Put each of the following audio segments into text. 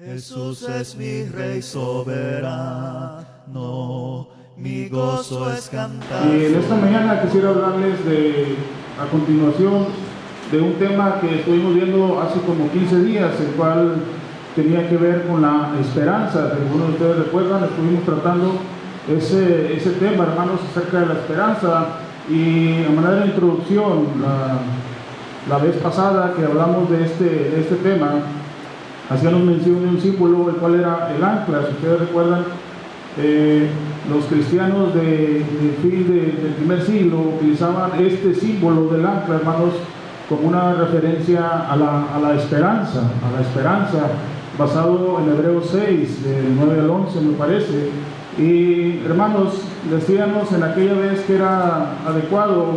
Jesús es mi Rey soberano, mi gozo es cantar. Y en esta mañana quisiera hablarles a continuación de un tema que estuvimos viendo hace como 15 días, el cual tenía que ver con la esperanza. Si algunos de ustedes recuerdan, estuvimos tratando ese tema, hermanos, acerca de la esperanza. Y a manera de introducción, la vez pasada que hablamos de este tema, hacíamos mención de un símbolo, el cual era el ancla. Si ustedes recuerdan, los cristianos del primer siglo utilizaban este símbolo del ancla, hermanos, como una referencia a la esperanza, basado en Hebreos 6, del 9 al 11, me parece. Y hermanos, decíamos en aquella vez que era adecuado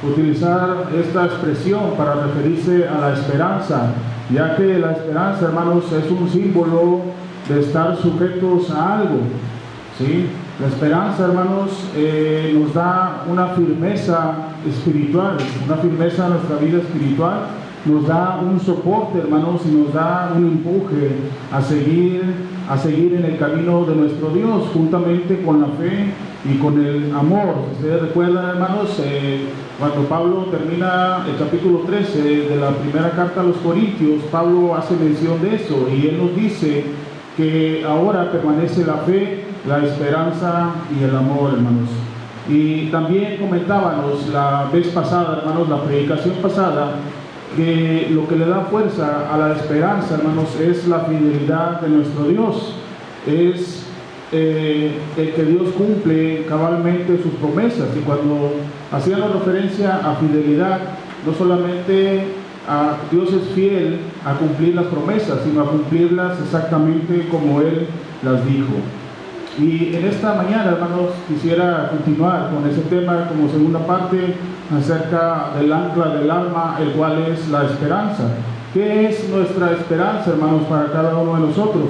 utilizar esta expresión para referirse a la esperanza, ya que la esperanza, hermanos, es un símbolo de estar sujetos a algo, ¿sí? La esperanza, hermanos, nos da una firmeza espiritual, una firmeza a nuestra vida espiritual, nos da un soporte, hermanos, y nos da un empuje a seguir en el camino de nuestro Dios, juntamente con la fe y con el amor. Ustedes recuerdan, hermanos, cuando Pablo termina el capítulo 13 de la primera carta a los Corintios, Pablo hace mención de eso, y él nos dice que ahora permanece la fe, la esperanza y el amor, hermanos. Y también comentábamos la vez pasada, hermanos, la predicación pasada, que lo que le da fuerza a la esperanza, hermanos, es la fidelidad de nuestro Dios, es el que Dios cumple cabalmente sus promesas. Y cuando hacíamos referencia a fidelidad, no solamente Dios es fiel a cumplir las promesas, sino a cumplirlas exactamente como Él las dijo. Y en esta mañana, hermanos, quisiera continuar con ese tema como segunda parte acerca del ancla del alma, el cual es la esperanza. ¿Qué es nuestra esperanza, hermanos, para cada uno de nosotros?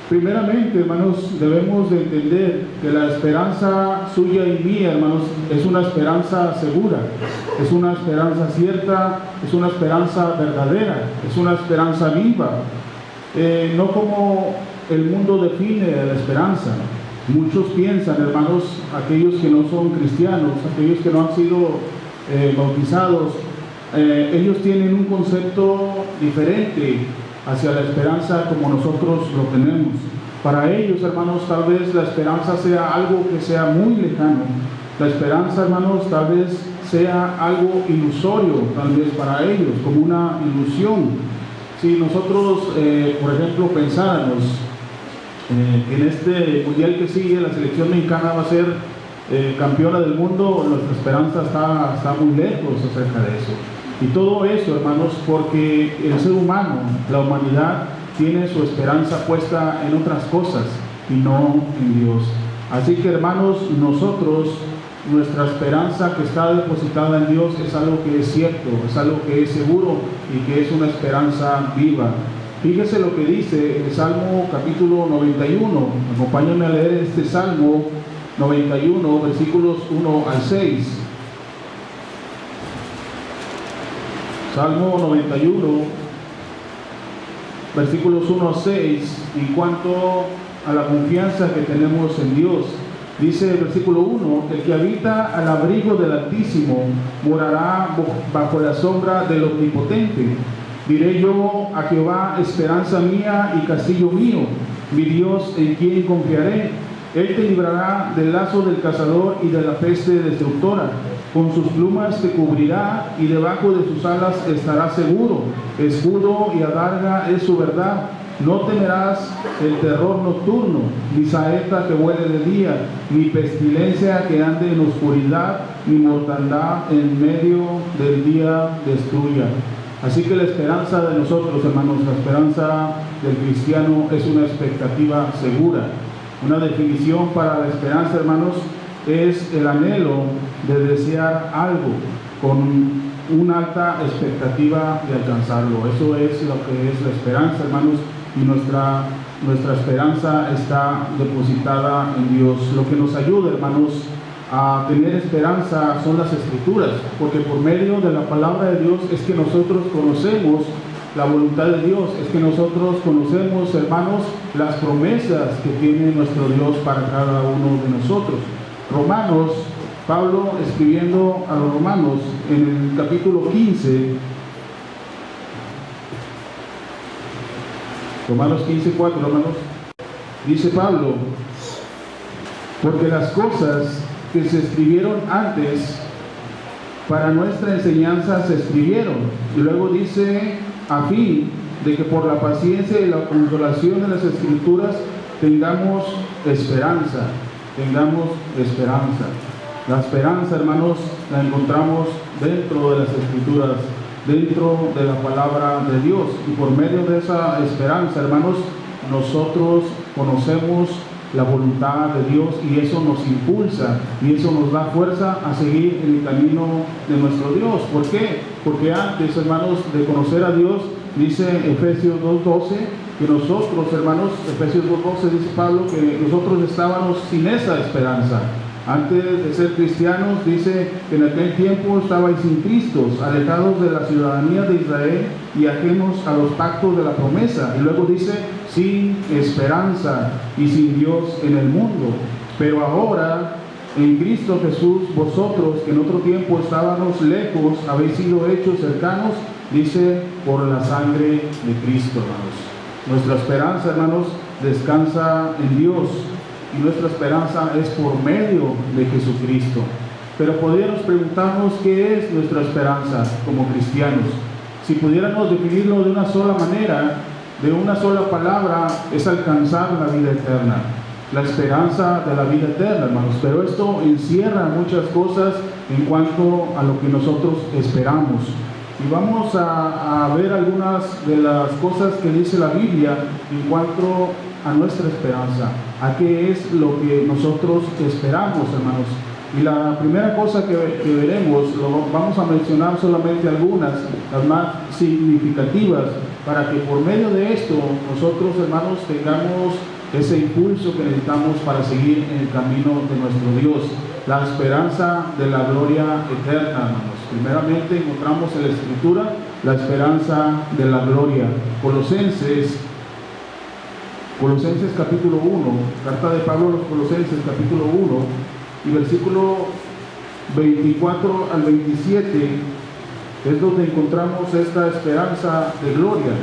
Primeramente, hermanos, debemos de entender que la esperanza suya y mía, hermanos, es una esperanza segura, es una esperanza cierta, es una esperanza verdadera, es una esperanza viva, no como el mundo define la esperanza. Muchos piensan, hermanos, aquellos que no son cristianos, aquellos que no han sido bautizados, ellos tienen un concepto diferente hacia la esperanza como nosotros lo tenemos. Para ellos, hermanos, tal vez la esperanza sea algo que sea muy lejano. La esperanza, hermanos, tal vez sea algo ilusorio, tal vez para ellos, como una ilusión. Si nosotros, por ejemplo, pensáramos en este mundial que sigue, la selección mexicana va a ser campeona del mundo, nuestra esperanza está muy lejos acerca de eso. Y todo eso, hermanos, porque el ser humano, la humanidad, tiene su esperanza puesta en otras cosas y no en Dios. Así que, hermanos, nosotros, nuestra esperanza que está depositada en Dios es algo que es cierto, es algo que es seguro y que es una esperanza viva. Fíjese lo que dice el Salmo capítulo 91. Acompáñenme a leer este Salmo 91, versículos 1 al 6. Salmo 91, versículos 1 al 6, en cuanto a la confianza que tenemos en Dios. Dice el versículo 1, el que habita al abrigo del Altísimo morará bajo la sombra del Omnipotente. Diré yo a Jehová, esperanza mía y castillo mío, mi Dios en quien confiaré. Él te librará del lazo del cazador y de la peste destructora. Con sus plumas te cubrirá y debajo de sus alas estarás seguro. Escudo y adarga es su verdad. No temerás el terror nocturno, ni saeta que vuele de día, ni pestilencia que ande en oscuridad, ni mortandad en medio del día destruya. Así que la esperanza de nosotros, hermanos, la esperanza del cristiano es una expectativa segura. Una definición para la esperanza, hermanos, es el anhelo de desear algo con una alta expectativa de alcanzarlo. Eso es lo que es la esperanza, hermanos, y nuestra esperanza está depositada en Dios. Lo que nos ayuda, hermanos, a tener esperanza son las Escrituras, porque por medio de la palabra de Dios es que nosotros conocemos la voluntad de Dios? Es que nosotros conocemos, hermanos, las promesas que tiene nuestro Dios para cada uno de nosotros. Romanos, Pablo escribiendo a los romanos en el capítulo 15, Romanos 15:4, hermanos, dice Pablo: porque las cosas que se escribieron antes para nuestra enseñanza se escribieron. Y luego dice: a fin de que por la paciencia y la consolación de las Escrituras tengamos esperanza. Tengamos esperanza. La esperanza, hermanos, la encontramos dentro de las Escrituras, dentro de la palabra de Dios. Y por medio de esa esperanza, hermanos, nosotros conocemos la voluntad de Dios, y eso nos impulsa y eso nos da fuerza a seguir en el camino de nuestro Dios. ¿Por qué? Porque antes, hermanos, de conocer a Dios, dice Efesios 2:12, que nosotros, hermanos, Efesios 2:12 dice Pablo que nosotros estábamos sin esa esperanza. Antes de ser cristianos, dice que en aquel tiempo estabais sin Cristo, alejados de la ciudadanía de Israel y ajenos a los pactos de la promesa. Y luego dice: sin esperanza y sin Dios en el mundo. Pero ahora, en Cristo Jesús, vosotros que en otro tiempo estábamos lejos, habéis sido hechos cercanos, dice, por la sangre de Cristo, hermanos. Nuestra esperanza, hermanos, descansa en Dios, y nuestra esperanza es por medio de Jesucristo. Pero podríamos preguntarnos qué es nuestra esperanza como cristianos. Si pudiéramos definirlo de una sola manera, de una sola palabra, es alcanzar la vida eterna. La esperanza de la vida eterna, hermanos. Pero esto encierra muchas cosas en cuanto a lo que nosotros esperamos. Y vamos a ver algunas de las cosas que dice la Biblia en cuanto a nuestra esperanza, a qué es lo que nosotros esperamos, hermanos. Y la primera cosa que veremos, vamos a mencionar solamente algunas, las más significativas, para que por medio de esto nosotros, hermanos, tengamos ese impulso que necesitamos para seguir en el camino de nuestro Dios. La esperanza de la gloria eterna, hermanos. Primeramente encontramos en la Escritura la esperanza de la gloria. Colosenses capítulo 1, carta de Pablo a los Colosenses capítulo 1 y versículo 24 al 27 es donde encontramos esta esperanza de gloria.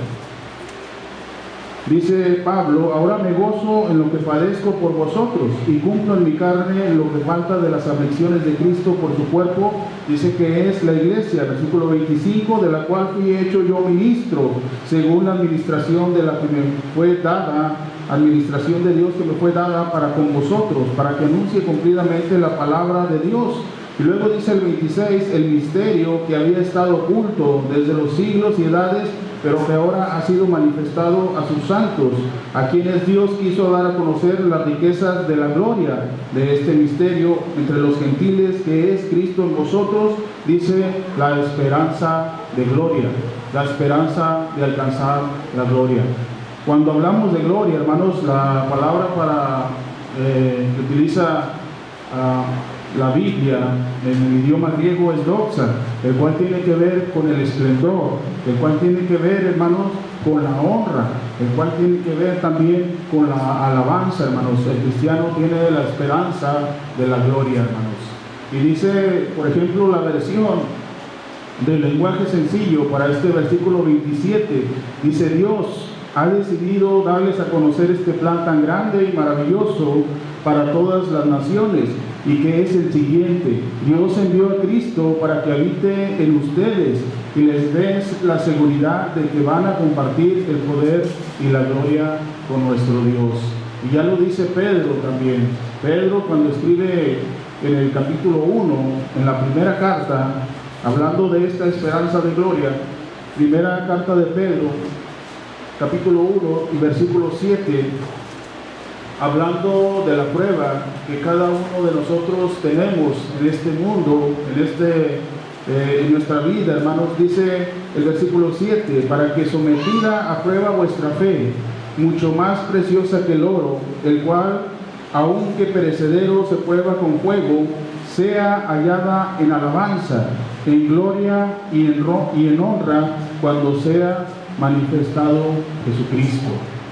Dice Pablo: ahora me gozo en lo que padezco por vosotros y cumplo en mi carne lo que falta de las aflicciones de Cristo por su cuerpo, dice que es la iglesia, versículo 25, de la cual fui hecho yo ministro, según la administración de la que me fue dada, administración de Dios que me fue dada para con vosotros, para que anuncie cumplidamente la palabra de Dios. Y luego dice el 26, el misterio que había estado oculto desde los siglos y edades, pero que ahora ha sido manifestado a sus santos, a quienes Dios quiso dar a conocer las riquezas de la gloria de este misterio entre los gentiles, que es Cristo en vosotros, dice, la esperanza de gloria, la esperanza de alcanzar la gloria. Cuando hablamos de gloria, hermanos, la palabra que utiliza la Biblia en el idioma griego es doxa, el cual tiene que ver con el esplendor, el cual tiene que ver, hermanos, con la honra, el cual tiene que ver también con la alabanza, hermanos. El cristiano tiene la esperanza de la gloria, hermanos. Y dice, por ejemplo, la versión del lenguaje sencillo para este versículo 27, dice: Dios ha decidido darles a conocer este plan tan grande y maravilloso para todas las naciones, y que es el siguiente: Dios envió a Cristo para que habite en ustedes y les dé la seguridad de que van a compartir el poder y la gloria con nuestro Dios. Y ya lo dice Pedro también. Pedro, cuando escribe en el capítulo 1, en la primera carta, hablando de esta esperanza de gloria, primera carta de Pedro, capítulo 1 y versículo 7, hablando de la prueba que cada uno de nosotros tenemos en este mundo, en nuestra vida, hermanos, dice el versículo 7, para que sometida a prueba vuestra fe, mucho más preciosa que el oro, el cual, aunque perecedero se prueba con fuego, sea hallada en alabanza, en gloria y en honra, cuando sea manifestado Jesucristo.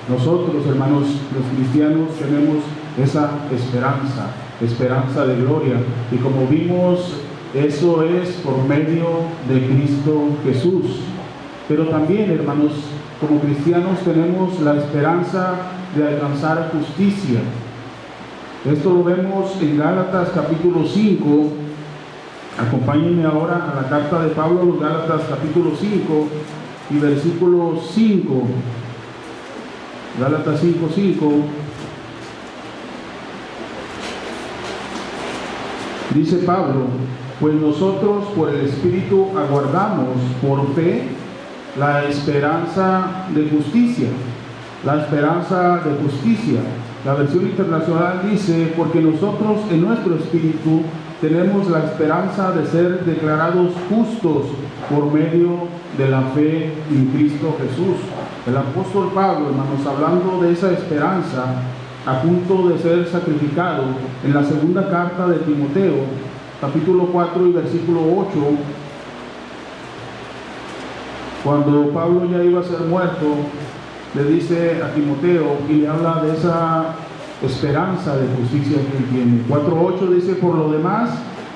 Nosotros, hermanos, los cristianos, tenemos esa esperanza de gloria. Y como vimos, eso es por medio de Cristo Jesús. Pero también, hermanos, como cristianos tenemos la esperanza de alcanzar justicia. Esto lo vemos en Gálatas capítulo 5. Acompáñenme ahora a la carta de Pablo a los Gálatas capítulo 5 y versículo 5. Gálatas 5:5. Dice Pablo: pues nosotros por el Espíritu aguardamos por fe la esperanza de justicia. La esperanza de justicia. La versión internacional dice: porque nosotros en nuestro espíritu tenemos la esperanza de ser declarados justos por medio de la fe en Cristo Jesús. El apóstol Pablo, hermanos, hablando de esa esperanza, a punto de ser sacrificado, en la segunda carta de Timoteo, capítulo 4 y versículo 8, cuando Pablo ya iba a ser muerto, le dice a Timoteo y le habla de esa esperanza de justicia que él tiene. 4:8 dice: por lo demás,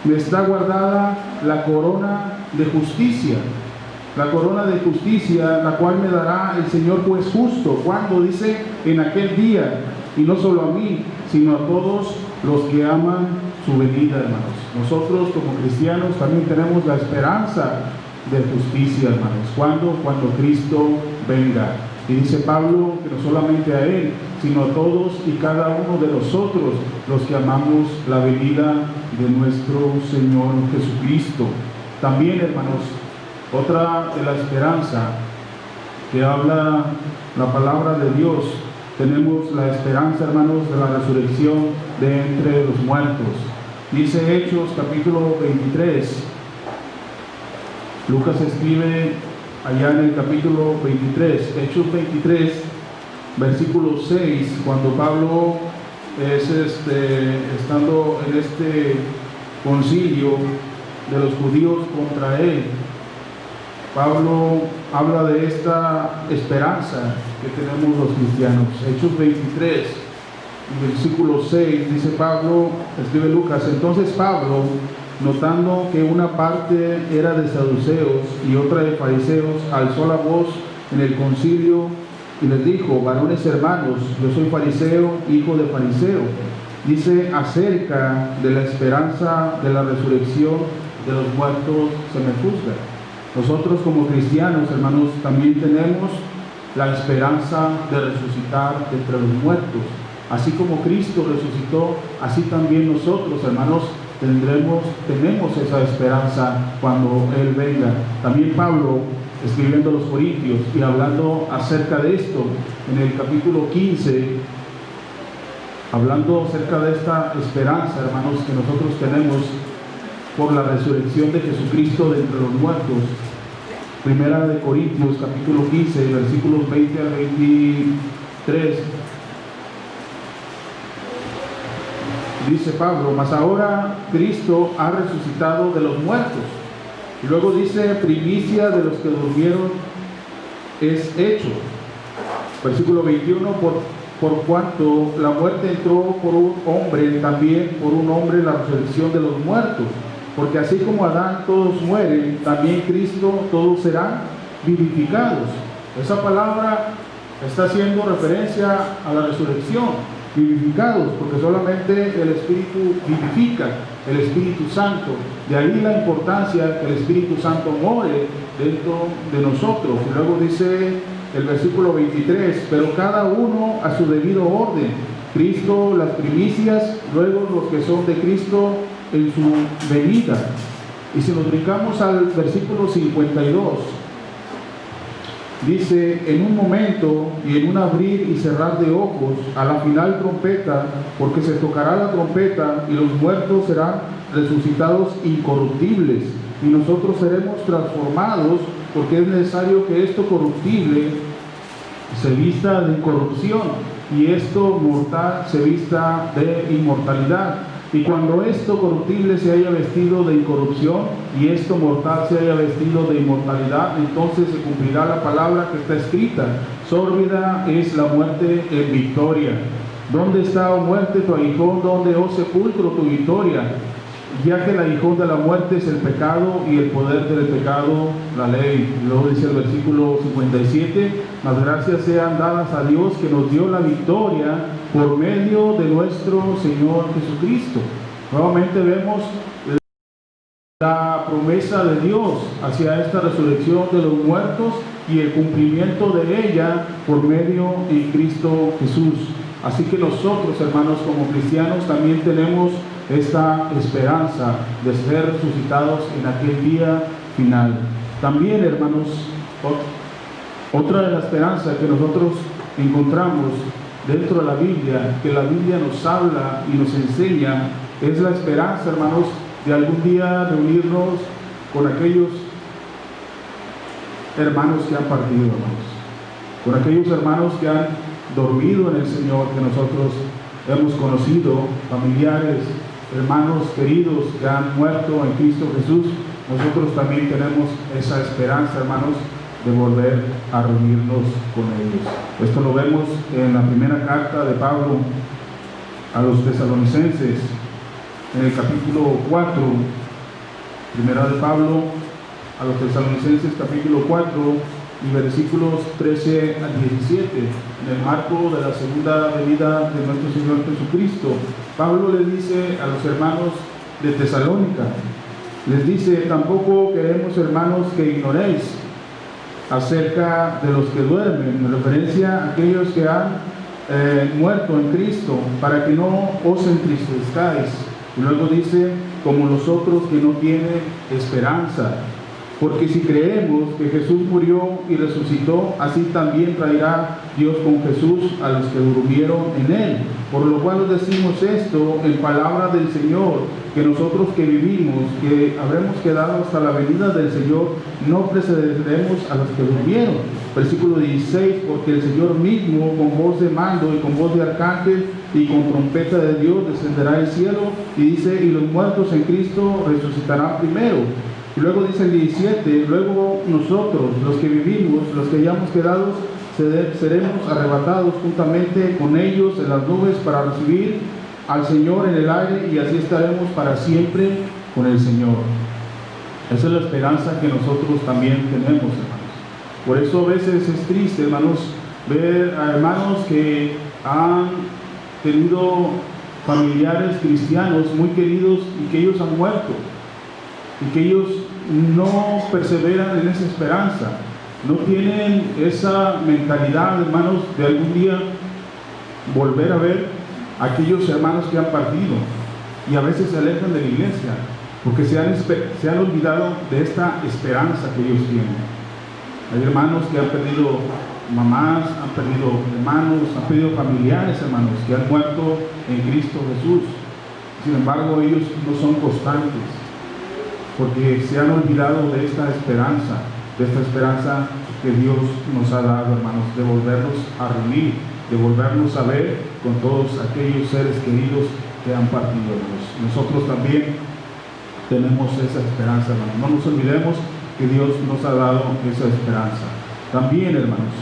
me está guardada la corona de justicia. La corona de justicia, la cual me dará el Señor juez justo. Cuando dice: en aquel día, y no solo a mí, sino a todos los que aman su venida, hermanos. Nosotros como cristianos también tenemos la esperanza de justicia, hermanos. ¿Cuándo? Cuando Cristo venga. Y dice Pablo que no solamente a Él, sino a todos y cada uno de nosotros, los que amamos la venida de nuestro Señor Jesucristo. También, hermanos, otra de la esperanza que habla la palabra de Dios, tenemos la esperanza, hermanos, de la resurrección de entre los muertos. Dice Hechos capítulo 23. Lucas escribe allá en el capítulo 23, Hechos 23, versículo 6, cuando Pablo es estando en este concilio de los judíos contra él. Pablo habla de esta esperanza que tenemos los cristianos. Hechos 23, versículo 6, dice Pablo, escribe Lucas: entonces Pablo, notando que una parte era de saduceos y otra de fariseos, alzó la voz en el concilio y les dijo: varones hermanos, yo soy fariseo, hijo de fariseo. Dice: acerca de la esperanza de la resurrección de los muertos se me juzga. Nosotros como cristianos, hermanos, también tenemos la esperanza de resucitar entre los muertos. Así como Cristo resucitó, así también nosotros, hermanos, tenemos esa esperanza cuando Él venga. También Pablo, escribiendo a los Corintios y hablando acerca de esto, en el capítulo 15, hablando acerca de esta esperanza, hermanos, que nosotros tenemos por la resurrección de Jesucristo de entre los muertos. Primera de Corintios, capítulo 15, versículos 20 al 23. Dice Pablo: mas ahora Cristo ha resucitado de los muertos. Y luego dice: primicia de los que durmieron es hecho. Versículo 21, por cuanto la muerte entró por un hombre, también por un hombre la resurrección de los muertos. Porque así como Adán todos mueren, también Cristo todos serán vivificados. Esa palabra está haciendo referencia a la resurrección. Vivificados, porque solamente el Espíritu vivifica, el Espíritu Santo. De ahí la importancia que el Espíritu Santo more dentro de nosotros. Y luego dice el versículo 23: pero cada uno a su debido orden. Cristo las primicias, luego los que son de Cristo en su venida. Y si nos brincamos al versículo 52, dice: en un momento y en un abrir y cerrar de ojos, a la final trompeta, porque se tocará la trompeta y los muertos serán resucitados incorruptibles, y nosotros seremos transformados, porque es necesario que esto corruptible se vista de incorrupción y esto mortal se vista de inmortalidad. Y cuando esto corruptible se haya vestido de incorrupción y esto mortal se haya vestido de inmortalidad, entonces se cumplirá la palabra que está escrita: sórbida es la muerte en victoria. ¿Dónde está, oh muerte, tu aguijón? ¿Dónde, oh sepulcro, tu victoria? Ya que el aguijón de la muerte es el pecado y el poder del pecado la ley. Y luego dice el versículo 57, las gracias sean dadas a Dios que nos dio la victoria por medio de nuestro Señor Jesucristo. Nuevamente vemos la promesa de Dios hacia esta resurrección de los muertos y el cumplimiento de ella por medio de Cristo Jesús. Así que nosotros, hermanos, como cristianos, también tenemos esta esperanza de ser resucitados en aquel día final. También, hermanos, otra de las esperanzas que nosotros encontramos dentro de la Biblia, que la Biblia nos habla y nos enseña, es la esperanza, hermanos, de algún día reunirnos con aquellos hermanos que han partido, hermanos, con aquellos hermanos que han dormido en el Señor, que nosotros hemos conocido, familiares, hermanos queridos que han muerto en Cristo Jesús. Nosotros también tenemos esa esperanza, hermanos, de volver a reunirnos con ellos. Esto lo vemos en la primera carta de Pablo a los tesalonicenses, en el capítulo 4, primera de Pablo a los tesalonicenses, capítulo 4, y versículos 13 al 17, en el marco de la segunda venida de nuestro Señor Jesucristo. Pablo les dice a los hermanos de Tesalónica, les dice: tampoco queremos, hermanos, que ignoréis acerca de los que duermen, en referencia a aquellos que han muerto en Cristo, para que no os entristezcáis. Y luego dice: como los otros que no tienen esperanza. Porque si creemos que Jesús murió y resucitó, así también traerá Dios con Jesús a los que durmieron en Él. Por lo cual os decimos esto en palabra del Señor, que nosotros que vivimos, que habremos quedado hasta la venida del Señor, no precederemos a los que durmieron. Versículo 16, porque el Señor mismo, con voz de mando y con voz de arcángel y con trompeta de Dios, descenderá al cielo, y dice: y los muertos en Cristo resucitarán primero. Y luego dice el 17, luego nosotros, los que vivimos, los que hayamos quedado, seremos arrebatados juntamente con ellos en las nubes para recibir al Señor en el aire, y así estaremos para siempre con el Señor. Esa es la esperanza que nosotros también tenemos, hermanos. Por eso a veces es triste, hermanos, ver a hermanos que han tenido familiares cristianos muy queridos y que ellos han muerto, y que ellos no perseveran en esa esperanza, no tienen esa mentalidad, hermanos, de algún día volver a ver a aquellos hermanos que han partido, y a veces se alejan de la iglesia porque se han olvidado de esta esperanza que ellos tienen. Hay hermanos que han perdido mamás, han perdido hermanos, han perdido familiares, hermanos, que han muerto en Cristo Jesús. Sin embargo, ellos no son constantes, porque se han olvidado de esta esperanza que Dios nos ha dado, hermanos, de volvernos a reunir, de volvernos a ver con todos aquellos seres queridos que han partido, hermanos. Nosotros también tenemos esa esperanza, hermanos. No nos olvidemos que Dios nos ha dado esa esperanza. También, hermanos,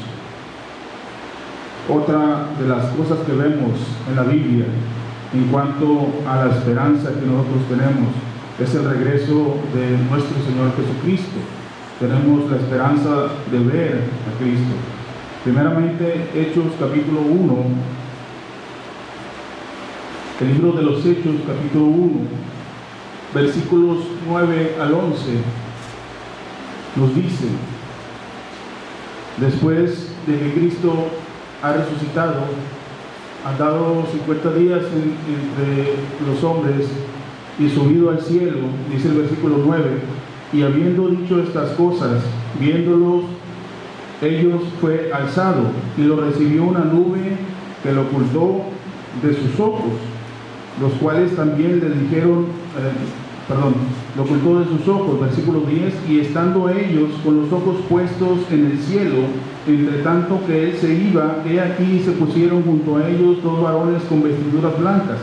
otra de las cosas que vemos en la Biblia en cuanto a la esperanza que nosotros tenemos es el regreso de nuestro Señor Jesucristo. Tenemos la esperanza de ver a Cristo. Primeramente, Hechos capítulo 1, el libro de los Hechos capítulo 1, versículos 9 al 11, nos dice: después de que Cristo ha resucitado, ha dado 50 días entre los hombres y subido al cielo, dice el versículo 9, y habiendo dicho estas cosas, viéndolos ellos, fue alzado, y lo recibió una nube que lo ocultó de sus ojos, los cuales también le dijeron, lo ocultó de sus ojos, versículo 10, y estando ellos con los ojos puestos en el cielo, entre tanto que él se iba, he aquí se pusieron junto a ellos dos varones con vestiduras blancas,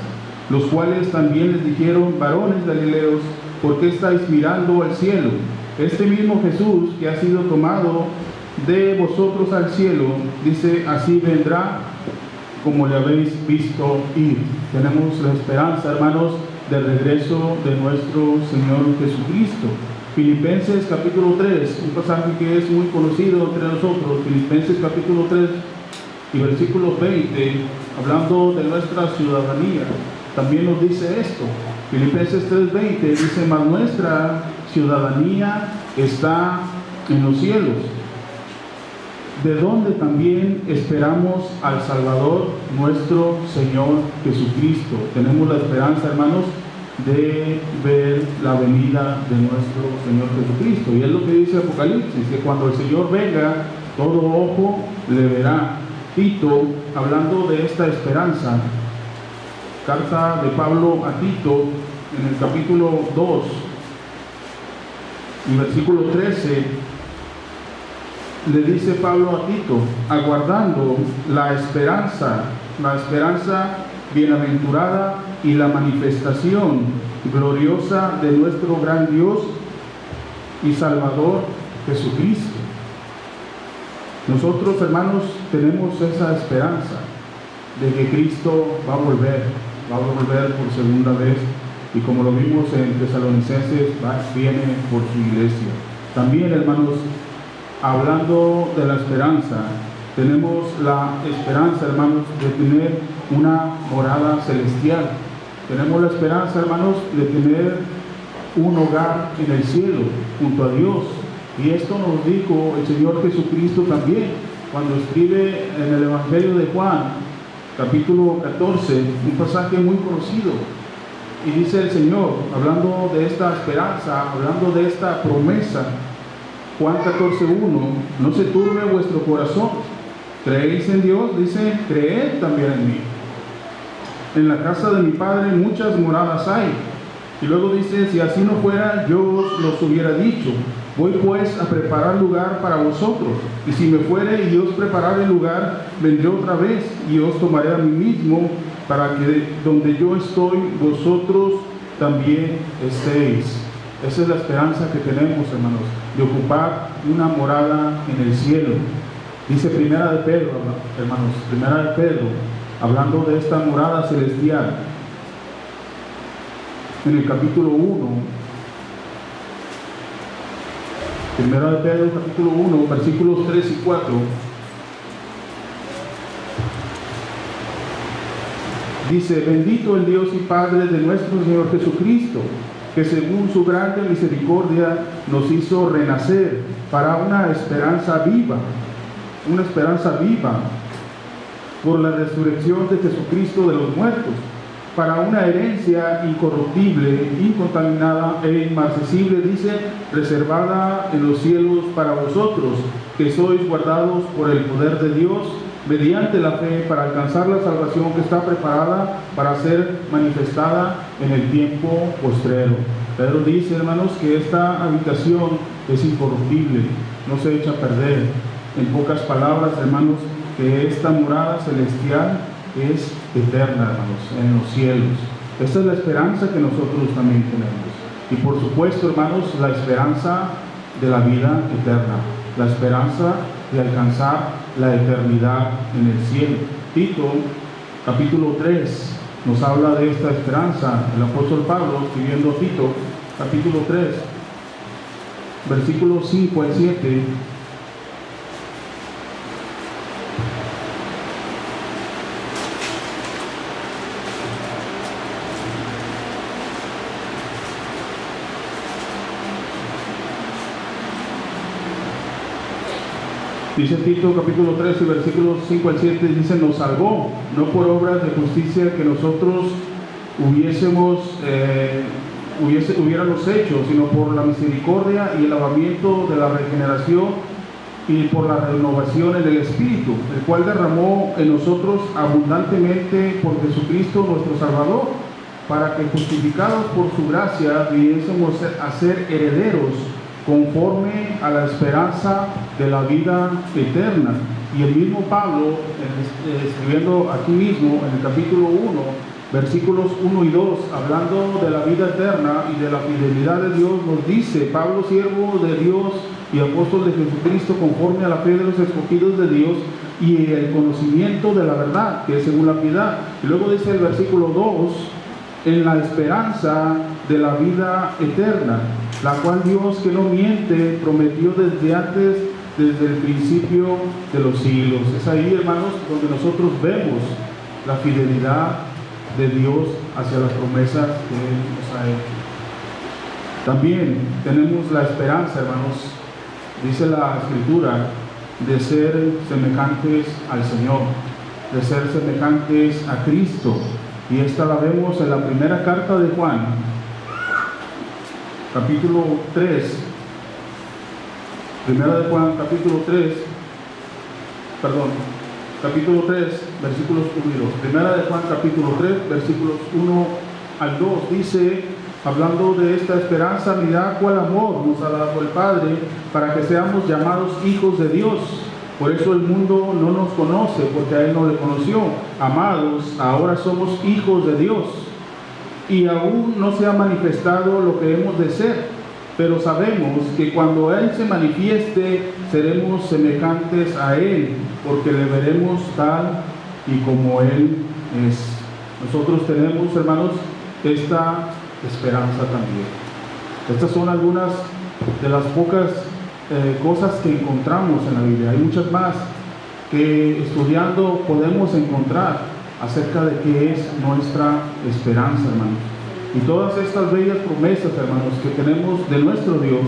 los cuales también les dijeron: varones galileos, ¿por qué estáis mirando al cielo? Este mismo Jesús que ha sido tomado de vosotros al cielo, dice, así vendrá como le habéis visto ir. Tenemos la esperanza, hermanos, del regreso de nuestro Señor Jesucristo. Filipenses capítulo 3, un pasaje que es muy conocido entre nosotros. Filipenses capítulo 3 y versículo 20, hablando de nuestra ciudadanía, también nos dice esto. Filipenses 3:20 dice: mas nuestra ciudadanía está en los cielos, de donde también esperamos al Salvador, nuestro Señor Jesucristo. Tenemos la esperanza, hermanos, de ver la venida de nuestro Señor Jesucristo. Y es lo que dice Apocalipsis, que cuando el Señor venga, todo ojo le verá. Tito, hablando de esta esperanza, carta de Pablo a Tito, en el capítulo 2 y versículo 13, le dice Pablo a Tito: aguardando la esperanza bienaventurada y la manifestación gloriosa de nuestro gran Dios y Salvador Jesucristo. Nosotros, hermanos, tenemos esa esperanza de que Cristo va a volver por segunda vez, y como lo vimos en Tesalonicenses, viene por su iglesia. También, hermanos, hablando de la esperanza, tenemos la esperanza, hermanos, de tener una morada celestial. Tenemos la esperanza, hermanos, de tener un hogar en el cielo, junto a Dios. Y esto nos dijo el Señor Jesucristo también, cuando escribe en el Evangelio de Juan, capítulo 14, un pasaje muy conocido. Y dice el Señor, hablando de esta esperanza, hablando de esta promesa, Juan 14:1, no se turbe vuestro corazón, creéis en Dios, dice, creed también en mí. En la casa de mi Padre muchas moradas hay. Y luego dice: si así no fuera, yo os los hubiera dicho. Voy pues a preparar lugar para vosotros. Y si me fuere y os preparare lugar, vendré otra vez y os tomaré a mí mismo, para que donde yo estoy, vosotros también estéis. Esa es la esperanza que tenemos, hermanos, de ocupar una morada en el cielo. Dice Primera de Pedro, hermanos, Primera de Pedro, hablando de esta morada celestial, en el capítulo 1, Primera de Pedro, capítulo 1, versículos 3 y 4, dice: bendito el Dios y Padre de nuestro Señor Jesucristo, que según su grande misericordia nos hizo renacer para una esperanza viva por la resurrección de Jesucristo de los muertos, para una herencia incorruptible, incontaminada e inmarcesible, dice, reservada en los cielos para vosotros, que sois guardados por el poder de Dios, mediante la fe, para alcanzar la salvación que está preparada para ser manifestada en el tiempo postrero. Pedro dice, hermanos, que esta habitación es incorruptible, no se echa a perder. En pocas palabras, hermanos, que esta morada celestial es eterna, hermanos, en los cielos. Esta es la esperanza que nosotros también tenemos. Y por supuesto, hermanos, la esperanza de la vida eterna, la esperanza de alcanzar la eternidad en el cielo. Tito, capítulo 3, nos habla de esta esperanza. El apóstol Pablo, escribiendo a Tito, capítulo 3, versículos 5 al 7, dice Tito capítulo 3 y versículos 5 al 7, dice: nos salvó, no por obras de justicia que nosotros hubiéramos hecho, sino por la misericordia y el lavamiento de la regeneración y por la renovación en el Espíritu, el cual derramó en nosotros abundantemente por Jesucristo nuestro Salvador, para que justificados por su gracia viniésemos a ser herederos conforme a la esperanza de la vida eterna. Y el mismo Pablo, escribiendo aquí mismo en el capítulo 1, versículos 1 y 2, hablando de la vida eterna y de la fidelidad de Dios, nos dice: Pablo, siervo de Dios y apóstol de Jesucristo, conforme a la fe de los escogidos de Dios y el conocimiento de la verdad, que es según la piedad. Y luego dice el versículo 2: en la esperanza de la vida eterna, la cual Dios, que no miente, prometió desde antes, desde el principio de los siglos. Es ahí, hermanos, donde nosotros vemos la fidelidad de Dios hacia las promesas que Él nos ha hecho. También tenemos la esperanza, hermanos, dice la Escritura, de ser semejantes al Señor, de ser semejantes a Cristo. Y esta la vemos en la primera carta de Juan, capítulo 3. Primera de Juan, capítulo 3, capítulo 3, versículos 1 y 2. Primera de Juan, capítulo 3, versículos 1 al 2, dice, hablando de esta esperanza: mirad cuál amor nos ha dado el Padre, para que seamos llamados hijos de Dios. Por eso el mundo no nos conoce, porque a Él no le conoció. Amados, ahora somos hijos de Dios, y aún no se ha manifestado lo que hemos de ser, pero sabemos que cuando Él se manifieste, seremos semejantes a Él, porque le veremos tal y como Él es. Nosotros tenemos, hermanos, esta esperanza también. Estas son algunas de las pocas cosas que encontramos en la Biblia. Hay muchas más que estudiando podemos encontrar acerca de qué es nuestra esperanza, hermanos. Y todas estas bellas promesas, hermanos, que tenemos de nuestro Dios,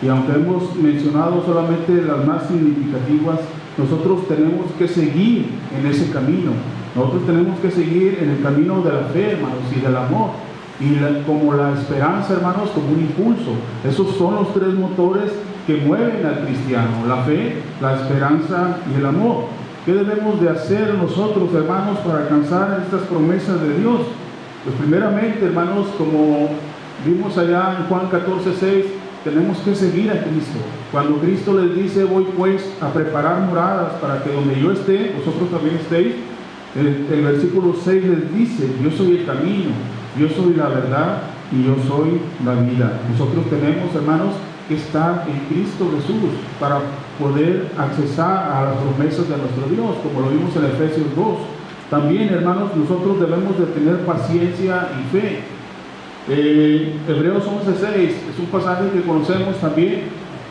y aunque hemos mencionado solamente las más significativas, nosotros tenemos que seguir en ese camino. Nosotros tenemos que seguir en el camino de la fe, hermanos, y del amor. Y como la esperanza, hermanos, como un impulso. Esos son los tres motores que mueven al cristiano: la fe, la esperanza y el amor. ¿Qué debemos de hacer nosotros, hermanos, para alcanzar estas promesas de Dios? Pues primeramente, hermanos, como vimos allá en Juan 14:6, tenemos que seguir a Cristo. Cuando Cristo les dice: voy pues a preparar moradas para que donde yo esté, vosotros también estéis, el versículo 6 les dice: yo soy el camino, yo soy la verdad y yo soy la vida. Nosotros tenemos, hermanos, que estar en Cristo Jesús para poder accesar a las promesas de nuestro Dios, como lo vimos en Efesios 2. También, hermanos, nosotros debemos de tener paciencia y fe. Hebreos 11:6 es un pasaje que conocemos también,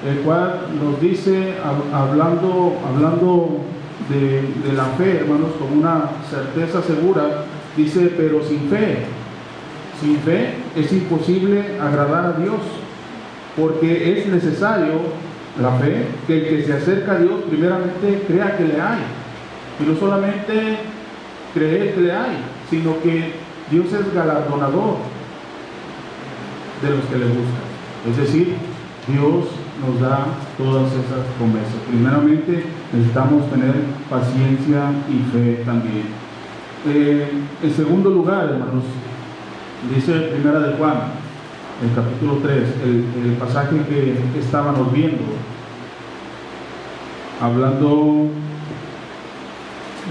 el cual nos dice, hablando de la fe, hermanos, con una certeza segura, dice: pero sin fe es imposible agradar a Dios, porque es necesario la fe, que el que se acerca a Dios primeramente crea que le hay, y no solamente creer que le hay, sino que Dios es galardonador de los que le buscan. Es decir, Dios nos da todas esas promesas. Primeramente necesitamos tener paciencia y fe también. En segundo lugar, hermanos, dice Primera de Juan, el capítulo 3, el pasaje que estábamos viendo, hablando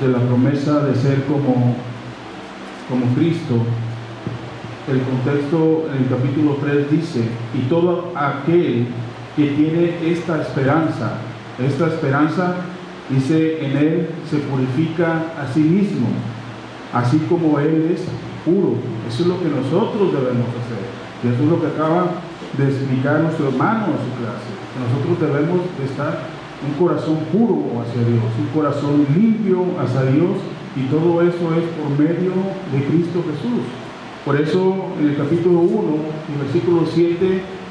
de la promesa de ser como Cristo. El contexto en el capítulo 3 dice: y todo aquel que tiene esta esperanza, dice, en él se purifica a sí mismo, así como él es puro. Eso es lo que nosotros debemos hacer, y eso es lo que acaba de explicar nuestro hermano en su clase, que nosotros debemos de estar un corazón puro hacia Dios, un corazón limpio hacia Dios, y todo eso es por medio de Cristo Jesús. Por eso en el capítulo 1 y versículo 7,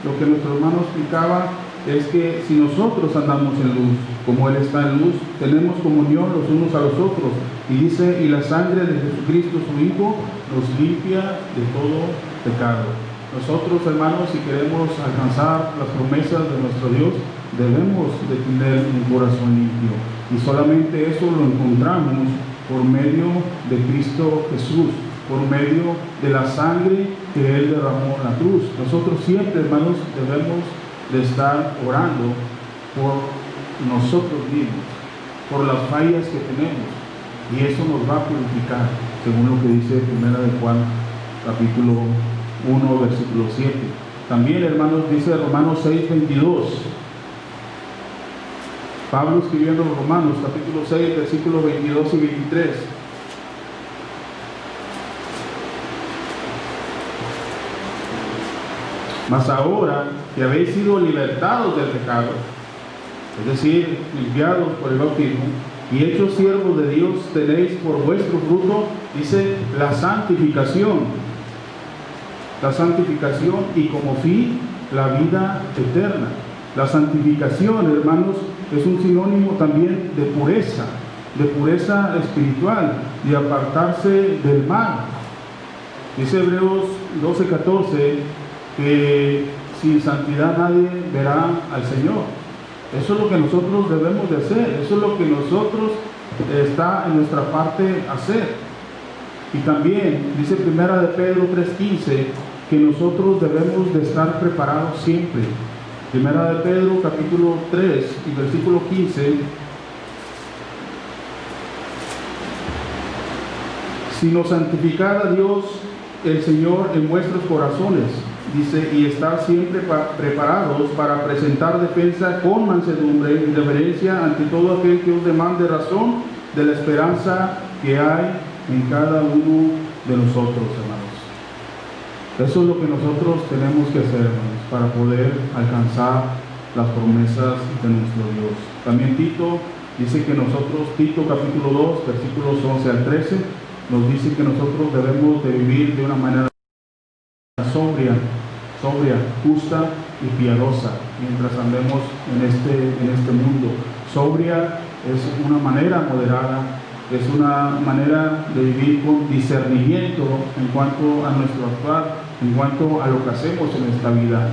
lo que nuestro hermano explicaba es que si nosotros andamos en luz, como Él está en luz, tenemos comunión los unos a los otros. Y dice: y la sangre de Jesucristo su Hijo nos limpia de todo pecado. Nosotros, hermanos, si queremos alcanzar las promesas de nuestro Dios, debemos de tener un corazón limpio. Y solamente eso lo encontramos por medio de Cristo Jesús, por medio de la sangre que Él derramó en la cruz. Nosotros siempre, hermanos, debemos de estar orando por nosotros mismos, por las fallas que tenemos, y eso nos va a purificar, según lo que dice 1 de Juan, capítulo 1, versículo 7. También, hermanos, dice Romanos 6, 22. Pablo escribiendo en Romanos, capítulo 6, versículos 22 y 23. Mas ahora que habéis sido libertados del pecado, es decir, limpiados por el bautismo, y hechos siervos de Dios, tenéis por vuestro fruto, dice, la santificación. La santificación y como fin, la vida eterna. La santificación, hermanos, es un sinónimo también de pureza espiritual, de apartarse del mal. Dice Hebreos 12:14 que sin santidad nadie verá al Señor. Eso es lo que nosotros debemos de hacer, eso es lo que nosotros está en nuestra parte hacer. Y también dice 1 de Pedro 3:15 que nosotros debemos de estar preparados siempre. 1 de Pedro capítulo 3 y versículo 15: sino santificad a Dios el Señor en vuestros corazones, dice, y estar siempre preparados para presentar defensa con mansedumbre y reverencia ante todo aquel que os demande razón de la esperanza que hay en cada uno de nosotros, hermanos. Eso es lo que nosotros tenemos que hacer, hermanos, para poder alcanzar las promesas de nuestro Dios. También Tito dice que nosotros, Tito capítulo 2, versículos 11 al 13, nos dice que nosotros debemos de vivir de una manera sobria, justa y piadosa mientras andemos en este mundo. Sobria es una manera moderada, es una manera de vivir con discernimiento en cuanto a nuestro actuar, en cuanto a lo que hacemos en esta vida.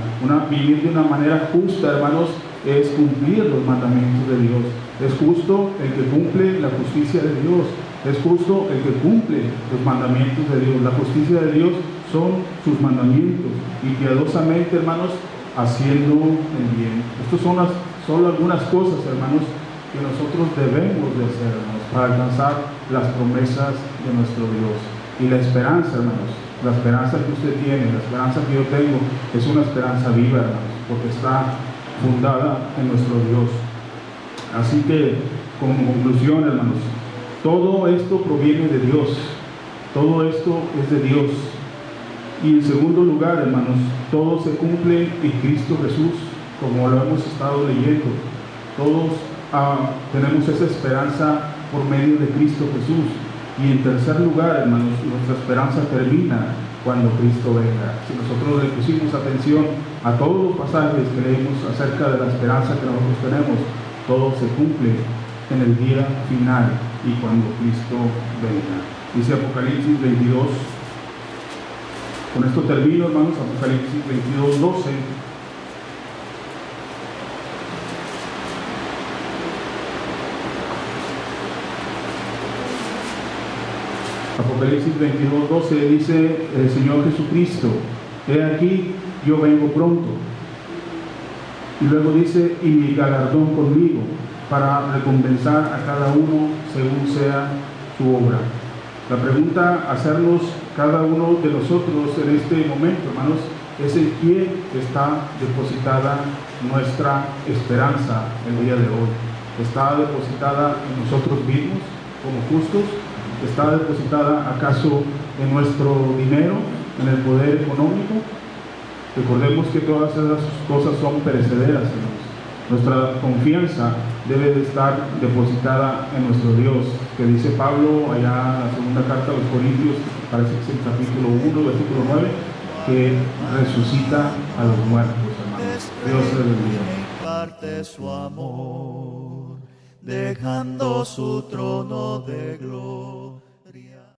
Vivir de una manera justa, hermanos, es cumplir los mandamientos de Dios. Es justo el que cumple la justicia de Dios. Es justo el que cumple los mandamientos de Dios. La justicia de Dios son sus mandamientos. Y piadosamente, hermanos, haciendo el bien. Estas son solo algunas cosas, hermanos, que nosotros debemos de hacer, hermanos, para alcanzar las promesas de nuestro Dios. Y la esperanza, hermanos, la esperanza que usted tiene, la esperanza que yo tengo, es una esperanza viva, hermanos, porque está fundada en nuestro Dios. Así que, como conclusión, hermanos, todo esto proviene de Dios, todo esto es de Dios. Y en segundo lugar, hermanos, todo se cumple en Cristo Jesús, como lo hemos estado leyendo. Todos tenemos esa esperanza por medio de Cristo Jesús. Y en tercer lugar, hermanos, nuestra esperanza termina cuando Cristo venga. Si nosotros le pusimos atención a todos los pasajes que leímos acerca de la esperanza que nosotros tenemos, todo se cumple en el día final y cuando Cristo venga. Dice Apocalipsis 22. Con esto termino, hermanos, Apocalipsis 22, 12. Apocalipsis 22, 12 dice el Señor Jesucristo: he aquí, yo vengo pronto. Y luego dice: y mi galardón conmigo, para recompensar a cada uno según sea su obra. La pregunta a hacernos cada uno de nosotros en este momento, hermanos, es en quién está depositada nuestra esperanza el día de hoy. ¿Está depositada en nosotros mismos como justos? ¿Está depositada acaso en nuestro dinero, en el poder económico? Recordemos que todas esas cosas son perecederas, hermanos. Nuestra confianza debe de estar depositada en nuestro Dios, que dice Pablo allá en la segunda carta a los Corintios, parece que es el capítulo 1, versículo 9, que resucita a los muertos, hermanos. Dios les bendiga. Imparte su amor, dejando su trono de gloria.